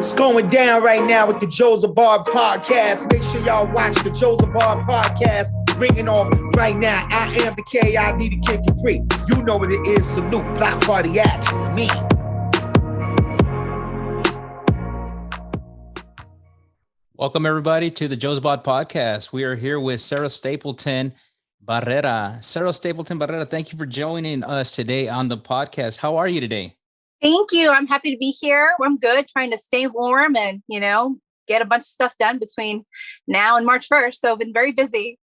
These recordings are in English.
It's going down right now with the Joseph Bar podcast. Make sure y'all watch the Joseph Bar podcast. Ringing off right now. I am the K. I need to kick it free. You know what it is. Salute. Block party action. Me. Welcome everybody to the Joseph Bar podcast. We are here with Sara Stapleton-Barrera. Sara Stapleton-Barrera, thank you for joining us today on the podcast. How are you today? Thank you. I'm happy to be here. I'm good, trying to stay warm and, get a bunch of stuff done between now and March 1st. So I've been very busy.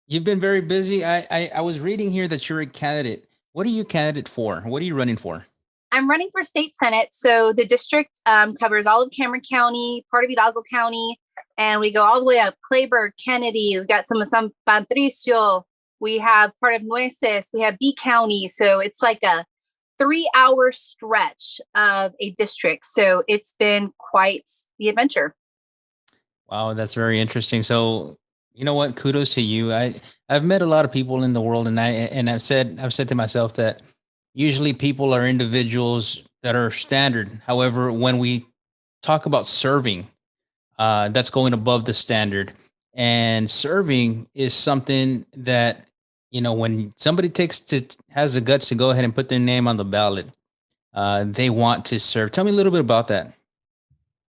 You've been very busy. I was reading here that you're a candidate. What are you a candidate for? What are you running for? I'm running for state senate. So the district covers all of Cameron County, part of Hidalgo County, and we go all the way up Clayburgh, Kennedy. We've got some of San Patricio. We have part of Nueces. We have B County. So it's like a 3-hour stretch of a district. So it's been quite the adventure. Wow, that's very interesting. So you know what? Kudos to you. I've met a lot of people in the world, and I've said to myself that usually people are individuals that are standard. However, when we talk about serving, that's going above the standard. And serving is something that, when somebody has the guts to go ahead and put their name on the ballot, they want to serve. Tell me a little bit about that.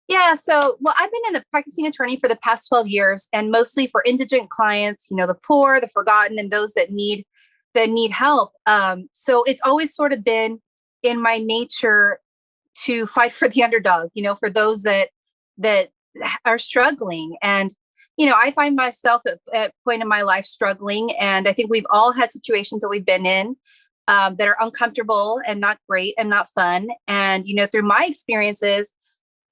Yeah. So, I've been a practicing attorney for the past 12 years, and mostly for indigent clients, the poor, the forgotten, and those that need help. So it's always sort of been in my nature to fight for the underdog, for those that are struggling. And, I find myself at a point in my life struggling. And I think we've all had situations that we've been in that are uncomfortable and not great and not fun. And, through my experiences,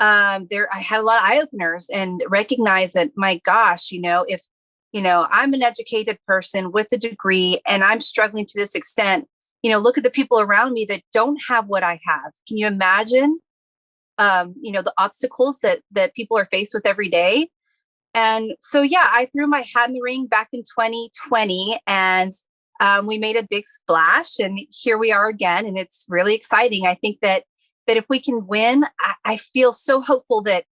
I had a lot of eye openers and recognized that, my gosh, if I'm an educated person with a degree and I'm struggling to this extent, look at the people around me that don't have what I have. Can you imagine, the obstacles that people are faced with every day? And so, I threw my hat in the ring back in 2020, and we made a big splash, and here we are again. And it's really exciting. I think that if we can win, I feel so hopeful that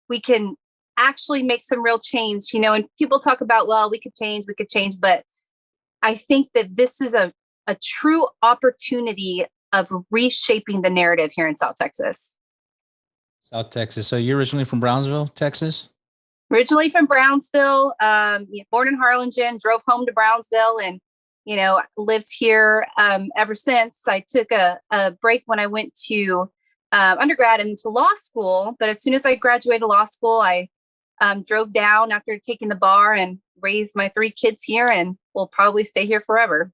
we can actually make some real change, and people talk about, well, we could change, but I think that this is a true opportunity of reshaping the narrative here in South Texas. South Texas. So you're originally from Brownsville, Texas? Originally from Brownsville, born in Harlingen, drove home to Brownsville, and, lived here ever since. I took a break when I went to undergrad and to law school. But as soon as I graduated law school, I drove down after taking the bar and raised my 3 kids here, and will probably stay here forever.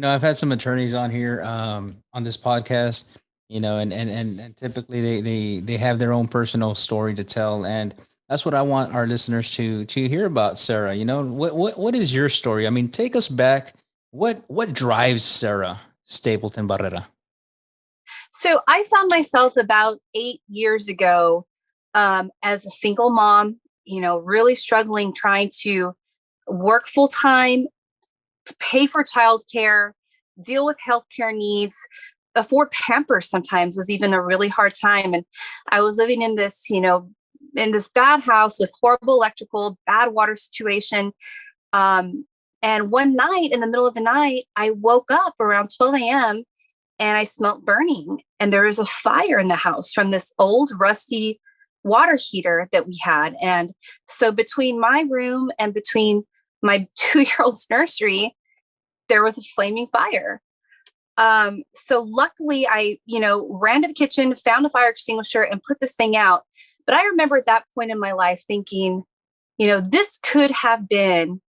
I've had some attorneys on here on this podcast, and typically they have their own personal story to tell. And that's what I want our listeners to hear about, Sara. What is your story? I mean, take us back. What drives Sara Stapleton-Barrera? So I found myself about 8 years ago as a single mom, really struggling, trying to work full time, pay for childcare, deal with healthcare needs, afford Pampers sometimes was even a really hard time. And I was living in this, in this bad house with horrible electrical, bad water situation. And one night in the middle of the night, I woke up around 12 a.m. and I smelled burning, and there was a fire in the house from this old rusty water heater that we had. And so between my room and between my 2-year-old's nursery, there was a flaming fire. So luckily I, ran to the kitchen, found a fire extinguisher, and put this thing out. But I remember at that point in my life thinking, this could have been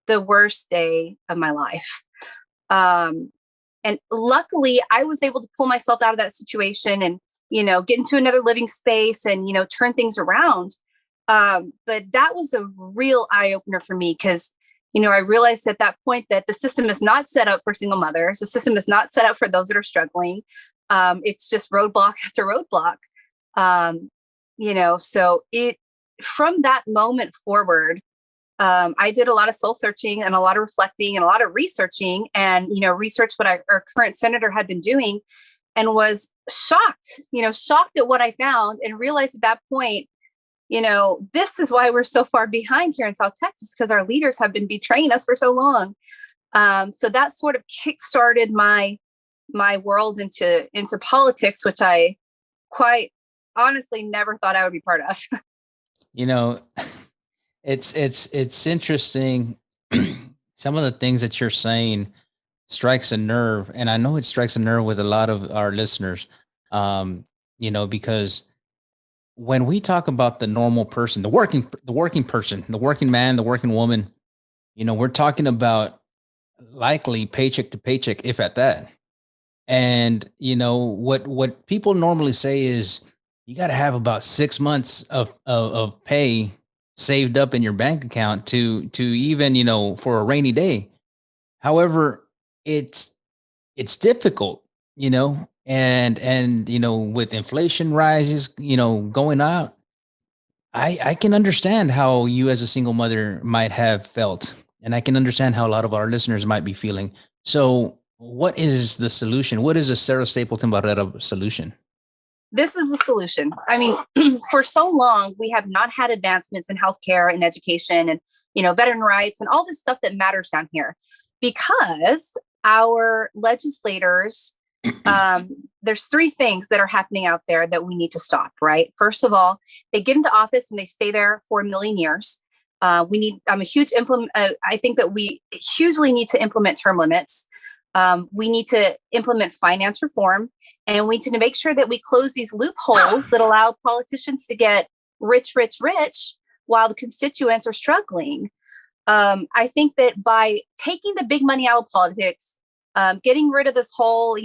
the worst day of my life. And luckily I was able to pull myself out of that situation and, get into another living space and, turn things around. But that was a real eye opener for me, because, I realized at that point that the system is not set up for single mothers. The system is not set up for those that are struggling. It's just roadblock after roadblock. So from that moment forward, I did a lot of soul searching and a lot of reflecting and a lot of researching and, research what our current senator had been doing. and was shocked at what I found, and realized at that point, this is why we're so far behind here in South Texas, because our leaders have been betraying us for so long. So that sort of kickstarted my world into politics, which I quite honestly never thought I would be part of. You know, it's interesting. Some of the things that you're saying strikes a nerve, and I know it strikes a nerve with a lot of our listeners. Because when we talk about the normal person, the working person, the working man, the working woman, we're talking about likely paycheck to paycheck, if at that. And what people normally say is you got to have about 6 months of pay saved up in your bank account to even for a rainy day. However, it's difficult, and with inflation rises, going out. I can understand how you as a single mother might have felt, and I can understand how a lot of our listeners might be feeling. So what is the solution? What is a Sara Stapleton-Barrera solution? This is the solution. I mean, for so long, we have not had advancements in healthcare and education and, veteran rights and all this stuff that matters down here, because our legislators, there's three things that are happening out there that we need to stop, right? First of all, they get into office and they stay there for a million years. I'm a huge I think that we hugely need to implement term limits. We need to implement finance reform, and we need to make sure that we close these loopholes that allow politicians to get rich, rich, rich while the constituents are struggling. I think that by taking the big money out of politics, getting rid of this whole,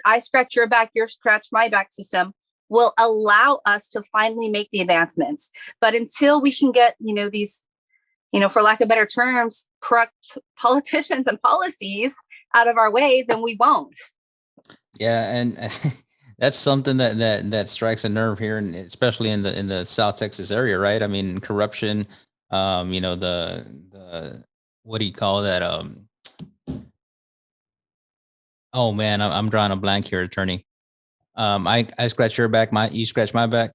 I scratch your back, you scratch my back system will allow us to finally make the advancements. But until we can get, these, for lack of better terms, corrupt politicians and policies out of our way, then we won't. Yeah, and that's something that strikes a nerve here, and especially in the South Texas area, right? I mean, corruption. The what do you call that? Oh man, I'm drawing a blank here, attorney. I scratch your back, you scratch my back.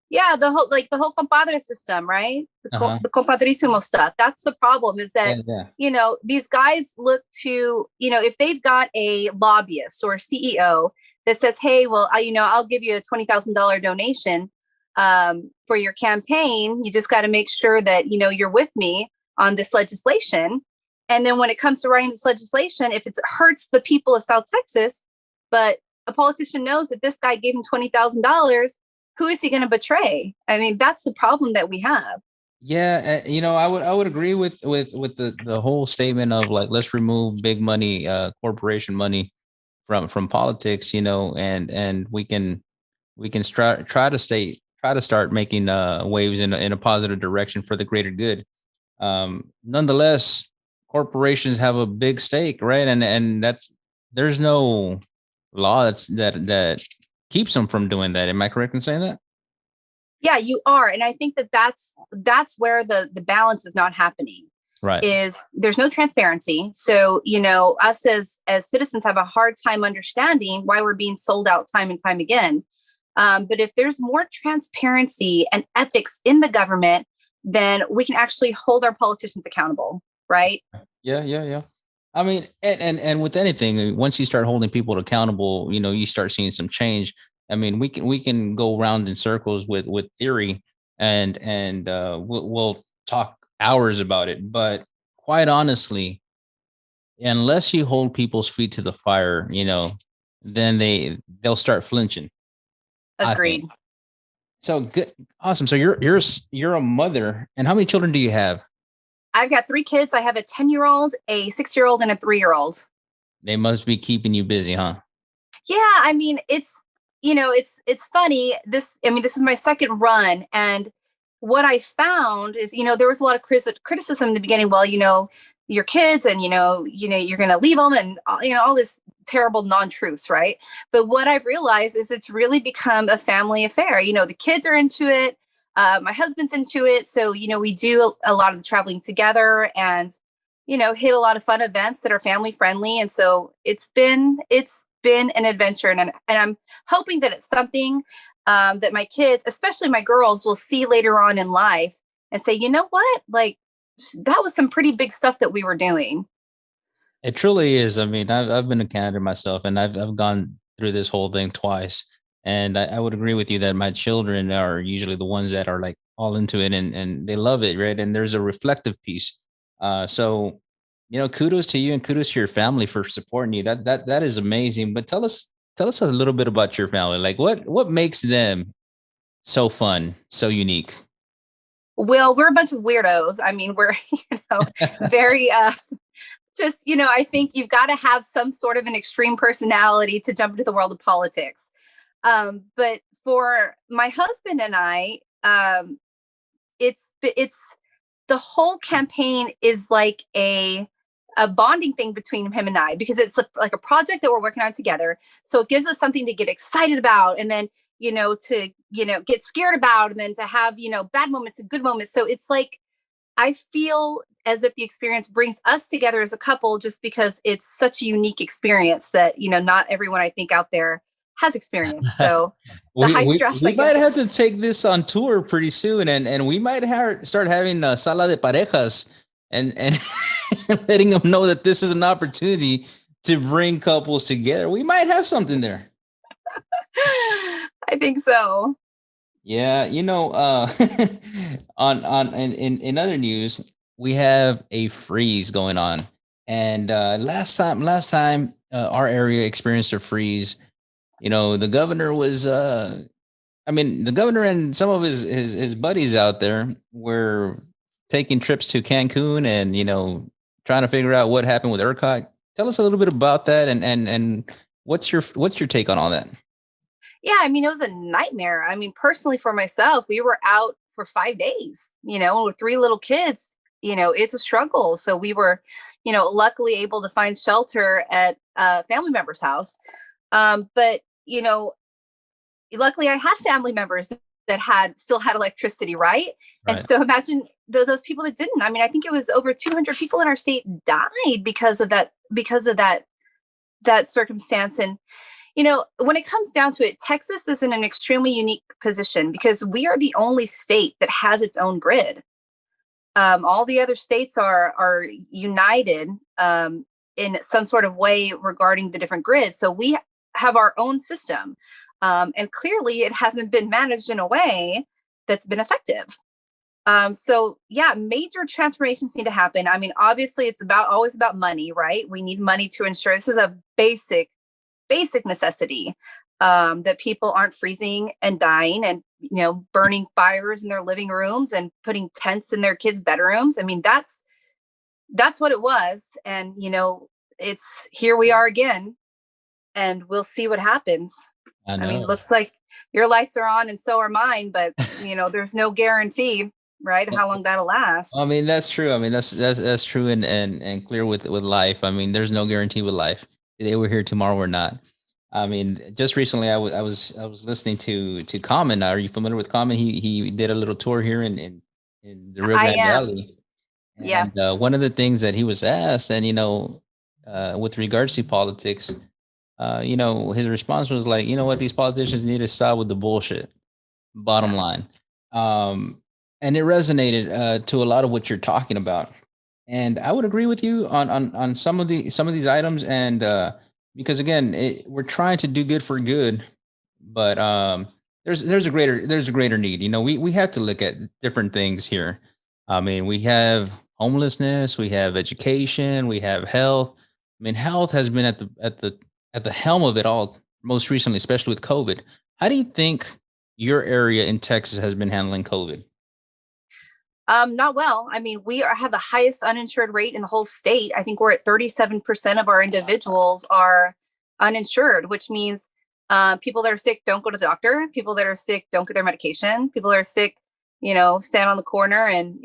Yeah, the whole compadre system, right? Uh-huh. The compadrísimo stuff. That's the problem, is that, these guys look to, if they've got a lobbyist or a CEO that says, hey, well, I'll give you a $20,000 donation for your campaign. You just got to make sure that, you're with me on this legislation. And then when it comes to writing this legislation, if it hurts the people of South Texas, but a politician knows that this guy gave him $20,000, who is he going to betray? I mean, that's the problem that we have. Yeah, I would agree with the whole statement of like, let's remove big money, corporation money from politics, and we can try to start making waves in a positive direction for the greater good. Nonetheless, corporations have a big stake, right? And there's no law that keeps them from doing that. Am I correct in saying that? Yeah, you are. And I think that's where the balance is not happening. Right. Is there's no transparency. So, us as citizens have a hard time understanding why we're being sold out time and time again. But if there's more transparency and ethics in the government, then we can actually hold our politicians accountable, right? Yeah. I mean, and with anything, once you start holding people accountable, you start seeing some change. I mean, we can go round in circles with theory, and we'll talk hours about it. But quite honestly, unless you hold people's feet to the fire, then they'll start flinching. Agreed. So good, awesome. So you're a mother, and how many children do you have? I've got 3 kids. I have a 10-year-old, a 6-year-old, and a 3-year-old. They must be keeping you busy, huh? Yeah, I mean, it's funny. This is my second run, and what I found is, there was a lot of criticism in the beginning. Well, your kids, and you're going to leave them, and all this terrible non-truths, right? But what I've realized is it's really become a family affair. The kids are into it. My husband's into it. So, we do a lot of the traveling together, and, hit a lot of fun events that are family friendly. And so it's been an adventure, and I'm hoping that it's something that my kids, especially my girls, will see later on in life and say, you know what, like that was some pretty big stuff that we were doing. It truly is. I mean, I've been to Canada myself, and I've gone through this whole thing twice. And I would agree with you that my children are usually the ones that are like all into it, and they love it, right? And there's a reflective piece. So kudos to you and kudos to your family for supporting you. That is amazing. But tell us a little bit about your family. Like what makes them so fun, so unique? Well, we're a bunch of weirdos. I mean, we're very just, I think you've got to have some sort of an extreme personality to jump into the world of politics. But for my husband and I, it's the whole campaign is like a bonding thing between him and I, because it's like a project that we're working on together. So it gives us something to get excited about, and then to get scared about, and then to have bad moments and good moments. So it's like I feel as if the experience brings us together as a couple, just because it's such a unique experience that not everyone I think out there has experienced. So the high stress, we might have to take this on tour pretty soon, and we might start having a sala de parejas and letting them know that this is an opportunity to bring couples together. We might have something there. I think so. Yeah, on in other news, we have a freeze going on, and last time our area experienced a freeze. The governor was, the governor and some of his buddies out there were taking trips to Cancun and trying to figure out what happened with ERCOT. Tell us a little bit about that, and what's your take on all that? Yeah, I mean, it was a nightmare. I mean, personally for myself, we were out for 5 days, with 3 little kids, it's a struggle. So we were, luckily able to find shelter at a family member's house. But, luckily I had family members that still had electricity, right? And so imagine those people that didn't. I mean, I think it was over 200 people in our state died because of that circumstance. And when it comes down to it, Texas is in an extremely unique position because we are the only state that has its own grid. All the other states are united in some sort of way regarding the different grids. So we have our own system. And clearly it hasn't been managed in a way that's been effective. So yeah, major transformations need to happen. I mean, obviously it's always about money, right? We need money to ensure this is a basic necessity, that people aren't freezing and dying and burning fires in their living rooms and putting tents in their kids' bedrooms. I mean, that's what it was. And it's here we are again, and we'll see what happens. I mean, looks like your lights are on and so are mine, but there's no guarantee, right, how long that'll last. I mean, that's true. I mean, that's true and clear with life. I mean, there's no guarantee with life. Today we're here, tomorrow we're not. I mean, just recently I was listening to Common. Are you familiar with Common? He did a little tour here in the Rio Grande Valley. And yes. One of the things that he was asked, and with regards to politics, his response was like, you know what, these politicians need to stop with the bullshit. Bottom line. And it resonated to a lot of what you're talking about. And I would agree with you on some of these items. And because again, we're trying to do good for good, but there's a greater need. We have to look at different things here. I mean, we have homelessness, we have education, we have health. I mean, health has been at the helm of it all most recently, especially with COVID. How do you think your area in Texas has been handling COVID? Not well. I mean, have the highest uninsured rate in the whole state. I think we're at 37% of our individuals are uninsured, which means people that are sick don't go to the doctor. People that are sick don't get their medication. People that are sick, stand on the corner and,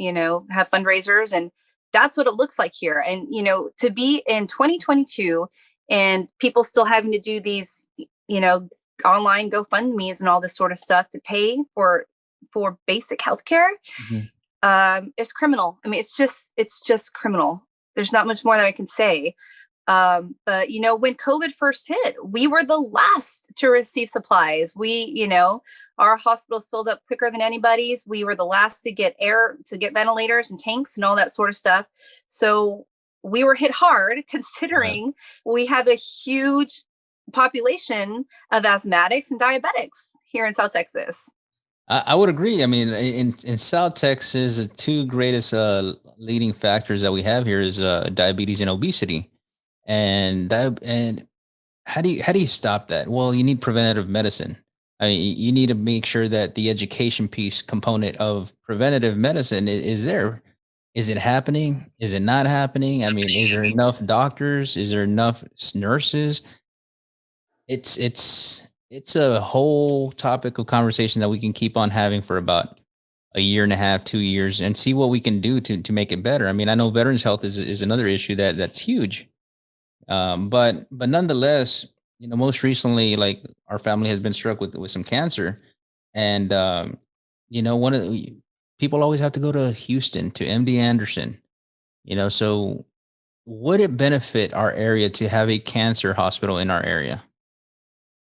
have fundraisers. And that's what it looks like here. And, to be in 2022 and people still having to do these, online GoFundMe's and all this sort of stuff to pay for basic healthcare. Mm-hmm. It's criminal. I mean, it's just criminal. There's not much more that I can say. But when COVID first hit, we were the last to receive supplies. Our hospitals filled up quicker than anybody's. We were the last to get ventilators and tanks and all that sort of stuff. So we were hit hard, considering we have a huge population of asthmatics and diabetics here in South Texas. I would agree. I mean, in South Texas, the two greatest leading factors that we have here is diabetes and obesity. And how do you stop that? Well, you need preventative medicine. I mean, you need to make sure that the education piece component of preventative medicine is there. Is it happening? Is it not happening? I mean, is there enough doctors? Is there enough nurses? It's a whole topic of conversation that we can keep on having for about a year and a half, 2 years, and see what we can do to make it better. I mean, I know veterans health is another issue that's huge. But nonetheless, most recently, like, our family has been struck with some cancer, and one of people always have to go to Houston, to MD Anderson. So would it benefit our area to have a cancer hospital in our area?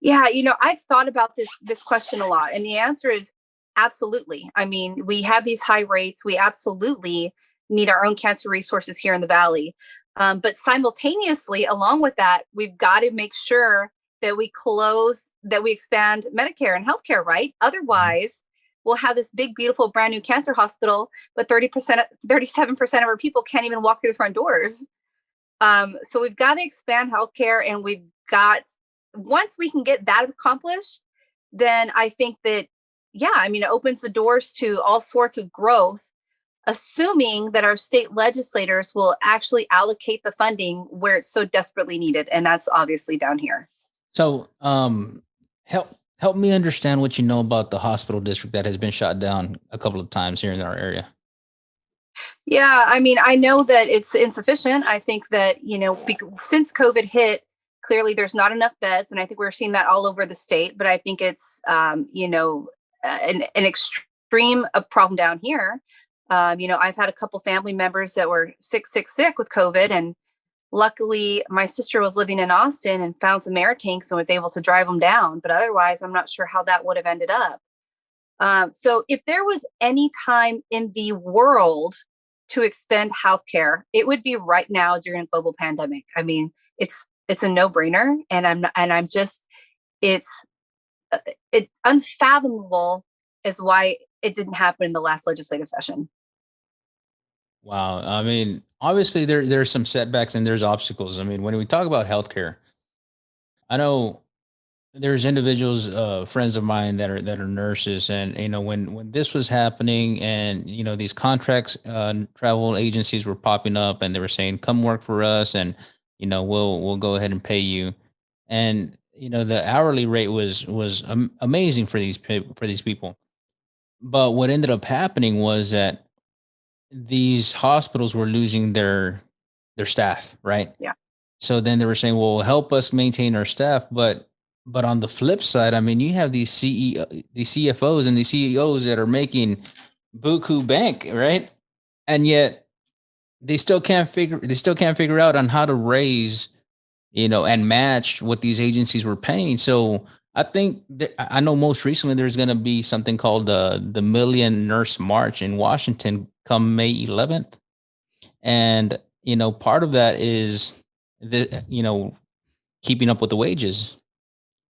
Yeah, I've thought about this question a lot, and the answer is absolutely. I mean, we have these high rates. We absolutely need our own cancer resources here in the Valley. But simultaneously, along with that, we've got to make sure that we expand Medicare and healthcare, right? Otherwise, we'll have this big, beautiful, brand new cancer hospital, but 37% of our people can't even walk through the front doors. So we've got to expand healthcare, and once we can get that accomplished, then I think that, it opens the doors to all sorts of growth, assuming that our state legislators will actually allocate the funding where it's so desperately needed. And that's obviously down here. So, help me understand what you know about the hospital district that has been shot down a couple of times here in our area. Yeah, I mean, I know that it's insufficient. I think that, since COVID hit, clearly there's not enough beds. And I think we're seeing that all over the state. But I think it's, an extreme problem down here. I've had a couple family members that were sick with COVID. And luckily, my sister was living in Austin and found some air tanks and was able to drive them down. But otherwise, I'm not sure how that would have ended up. So if there was any time in the world to expand healthcare, it would be right now during a global pandemic. I mean, it's a no-brainer, and it's unfathomable as why it didn't happen in the last legislative session. Wow. I mean, obviously there's some setbacks and there's obstacles. I mean, when we talk about healthcare, I know there's individuals, friends of mine that are nurses, and when this was happening, and these contracts, travel agencies were popping up, and they were saying, "Come work for us," and we'll go ahead and pay you, and the hourly rate was amazing for these people. But what ended up happening was that these hospitals were losing their staff, right? Yeah. So then they were saying, "Well, help us maintain our staff," but on the flip side, I mean, you have these these CFOs and these CEOs that are making buku bank, right? And yet they still can't figure out on how to raise, and match what these agencies were paying. So I think I know most recently there's going to be something called the Million Nurse March in Washington come May 11th, and part of that is keeping up with the wages.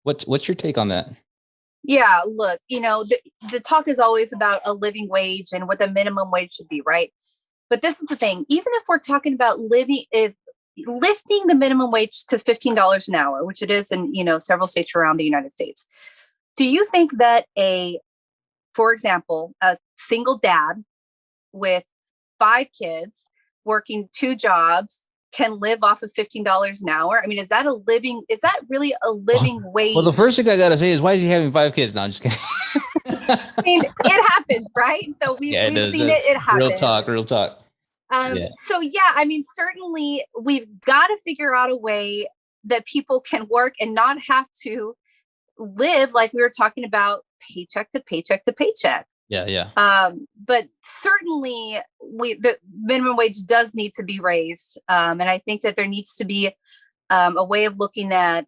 What's your take on that? Yeah, look, the talk is always about a living wage and what the minimum wage should be, right? But this is the thing, even if we're talking about lifting the minimum wage to $15 an hour, which it is in, several states around the United States, do you think that for example, a single dad with 5 kids working 2 jobs can live off of $15 an hour? I mean, is that really a living wage? Well, the first thing I gotta say is, why is he having 5 kids? No, I'm just kidding. I mean, it happens, right? So we've seen it happen. Real talk. So yeah, I mean, certainly we've got to figure out a way that people can work and not have to live, like we were talking about, paycheck to paycheck to paycheck. Yeah. But certainly the minimum wage does need to be raised. And I think that there needs to be a way of looking at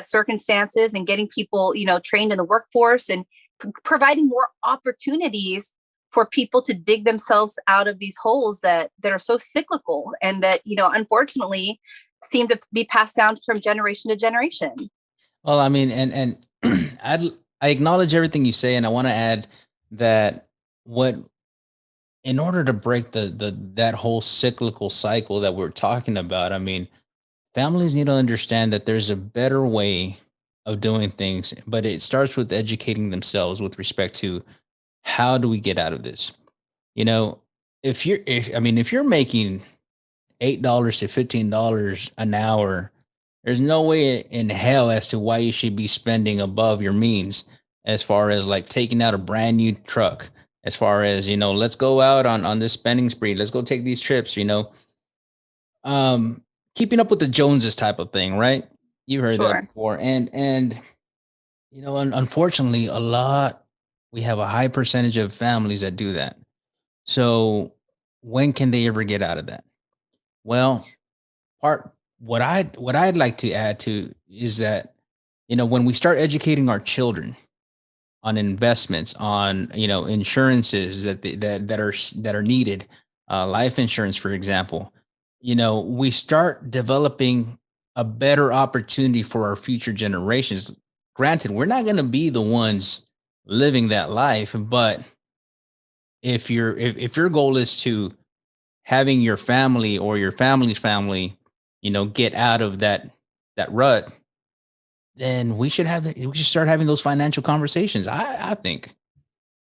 circumstances and getting people, trained in the workforce, and providing more opportunities for people to dig themselves out of these holes that are so cyclical, and that, unfortunately seem to be passed down from generation to generation. Well, I mean, and I acknowledge everything you say, and I want to add that what in order to break that whole cyclical cycle that we're talking about, I mean, families need to understand that there's a better way of doing things, but it starts with educating themselves with respect to how do we get out of this? You know, if you're making $8 to $15 an hour, there's no way in hell as to why you should be spending above your means as far as like taking out a brand new truck, as far as, let's go out on this spending spree. Let's go take these trips, um, keeping up with the Joneses type of thing, right? You heard that Sure. before. And, unfortunately we have a high percentage of families that do that. So when can they ever get out of that? Well, what I'd like to add to is that, when we start educating our children on investments, on, insurances that are needed, life insurance, for example, we start developing a better opportunity for our future generations. Granted, we're not going to be the ones living that life, but if your goal is to having your family or your family's family, get out of that rut, then we should start having those financial conversations. I think.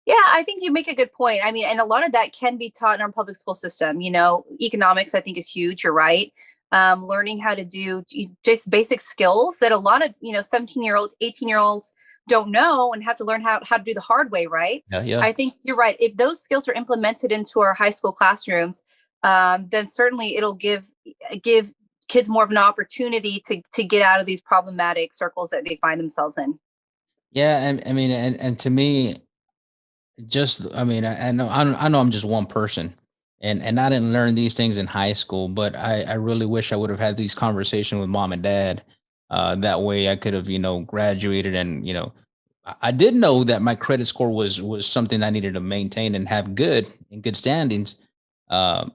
Yeah, I think you make a good point. I mean, and a lot of that can be taught in our public school system. Economics, I think, is huge. You're right. Learning how to do just basic skills that a lot of, 17-year-olds, 18-year-olds don't know, and have to learn how to do the hard way, right? Yeah. I think you're right. If those skills are implemented into our high school classrooms, then certainly it'll give kids more of an opportunity to get out of these problematic circles that they find themselves in. Yeah, and I mean, and to me, I know I'm just one person, and I didn't learn these things in high school, but I really wish I would have had these conversations with mom and dad. That way I could have, graduated, and, I did know that my credit score was something I needed to maintain and have good standings. Uh,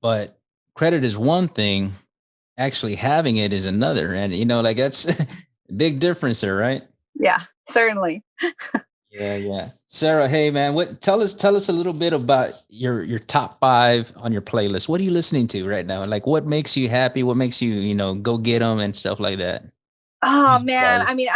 but credit is one thing, actually having it is another. And, like that's a big difference there, right? Yeah, certainly. Yeah. Sara, hey man, tell us a little bit about your top 5 on your playlist. What are you listening to right now? Like what makes you happy? What makes you, go get them and stuff like that? Oh man, I mean,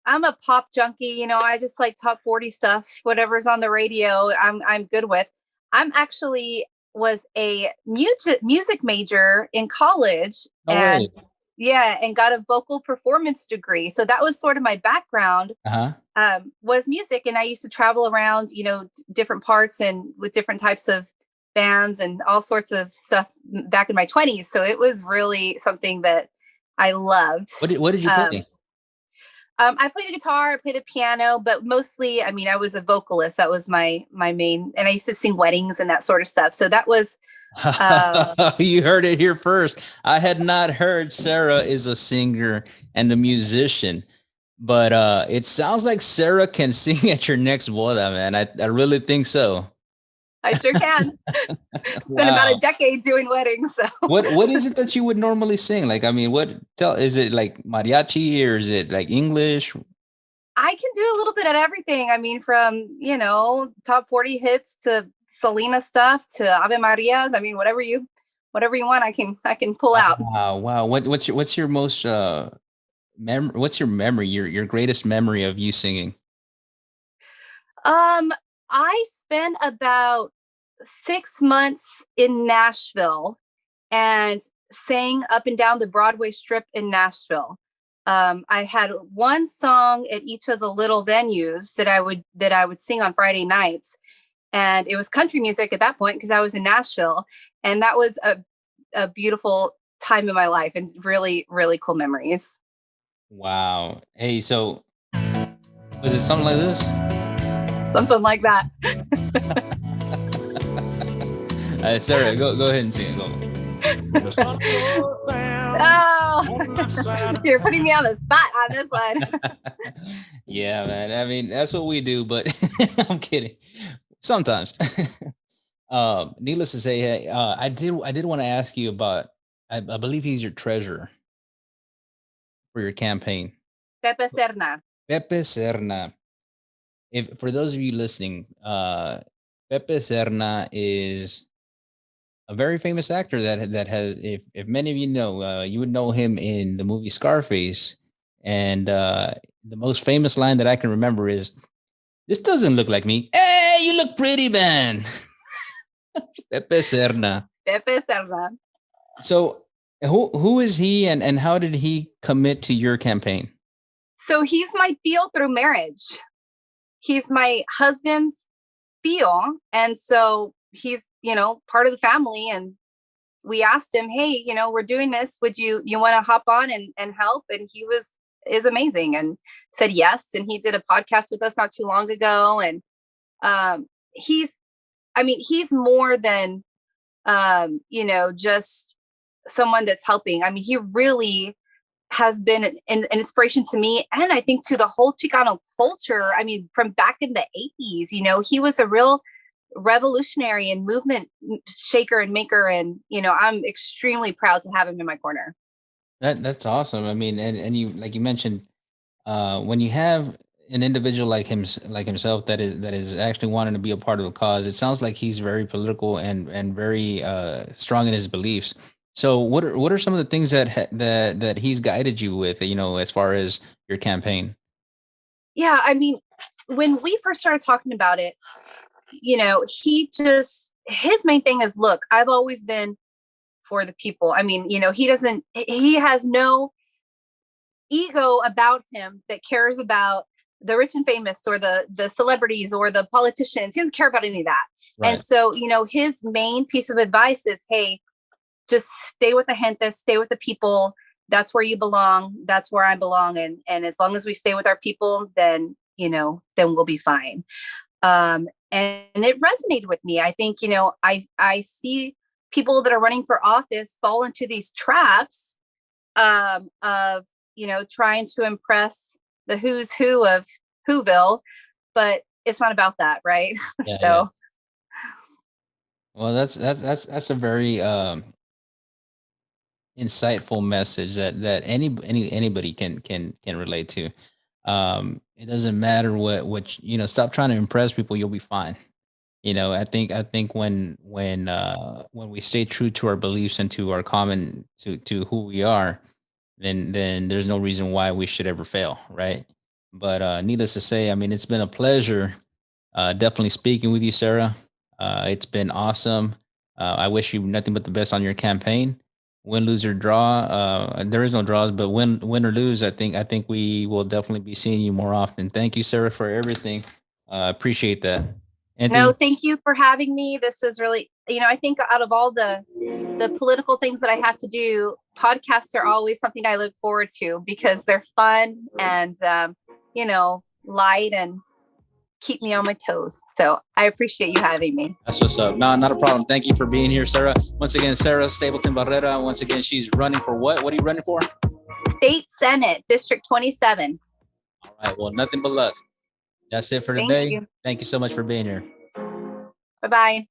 I'm a pop junkie. I just like top 40 stuff. Whatever's on the radio, I'm good with. I'm actually was a music major in college, No and way. yeah, and got a vocal performance degree. So that was sort of my background. Uh-huh. Was music, and I used to travel around, different parts and with different types of bands and all sorts of stuff back in my 20s. So it was really something that I loved. What did you play? I play the guitar, I play the piano, but mostly, I mean, I was a vocalist. That was my main, and I used to sing weddings and that sort of stuff. So that was. You heard it here first. I had not heard Sara is a singer and a musician, but it sounds like Sara can sing at your next boda, man. I really think so. I sure can. Spent about a decade doing weddings. So what is it that you would normally sing? Like, I mean, is it like mariachi or is it like English? I can do a little bit of everything. I mean, from, top 40 hits to Selena stuff to Ave Marias. I mean, whatever you want, I can pull out. Wow. What's your most what's your memory, your greatest memory of you singing? I spent about 6 months in Nashville and sang up and down the Broadway strip in Nashville. I had one song at each of the little venues that I would sing on Friday nights. And it was country music at that point because I was in Nashville. And that was a beautiful time in my life and really, really cool memories. Wow. Hey, so was it something like this? Something like that. Sara, go ahead and sing it. Go. Oh, you're putting me on the spot on this one. Yeah, man. I mean, that's what we do, but I'm kidding. Sometimes. Needless to say, hey, I did want to ask you about. I believe he's your treasurer for your campaign, Pepe Serna. Pepe Serna. If for those of you listening, Pepe Serna is a very famous actor that has. If many of you know, you would know him in the movie Scarface, and the most famous line that I can remember is, "This doesn't look like me." Hey, you look pretty, man. Pepe Serna. Pepe Serna. So who is he, and how did he commit to your campaign? So he's my tío through marriage. He's my husband's tío. And so he's, part of the family. And we asked him, hey, we're doing this. Would you want to hop on and help? And he is amazing and said yes. And he did a podcast with us not too long ago. And he's more than, just someone that's helping. I mean, he really has been an inspiration to me. And I think to the whole Chicano culture. I mean, from back in the 80s, he was a real revolutionary and movement shaker and maker. And, I'm extremely proud to have him in my corner. That's awesome. I mean, and you, like you mentioned, when you have an individual like himself that is actually wanting to be a part of the cause, it sounds like he's very political and very strong in his beliefs. So what are some of the things that he's guided you with, as far as your campaign? Yeah, I mean, when we first started talking about it, his main thing is, look, I've always been for the people. I mean, he has no ego about him that cares about the rich and famous or the celebrities or the politicians. He doesn't care about any of that. Right. And so, his main piece of advice is, hey, just stay with the gente, stay with the people. That's where you belong. That's where I belong. And as long as we stay with our people, then we'll be fine. And it resonated with me. I think, I see people that are running for office fall into these traps of, trying to impress the who's who of Whoville, but it's not about that. Right. Yeah, so. Yeah. Well, that's a very insightful message that anybody can relate to. It doesn't matter what stop trying to impress people, you'll be fine. I think when we stay true to our beliefs and to our common to who we are, then there's no reason why we should ever fail, right? But needless to say, I mean, it's been a pleasure definitely speaking with you, Sarah. It's been awesome. I wish you nothing but the best on your campaign. Win, lose, or draw. There is no draws, but win or lose, I think we will definitely be seeing you more often. Thank you, Sarah, for everything. Appreciate that. Anthony? No, thank you for having me. This is really, I think out of all the political things that I have to do, podcasts are always something I look forward to because they're fun and, light and keep me on my toes. So I appreciate you having me. That's what's up. No, not a problem. Thank you for being here, Sarah. Once again, Sara Stapleton-Barrera. Once again, she's running for what? What are you running for? State Senate, District 27. All right. Well, nothing but luck. That's it for today. Thank you so much for being here. Bye-bye.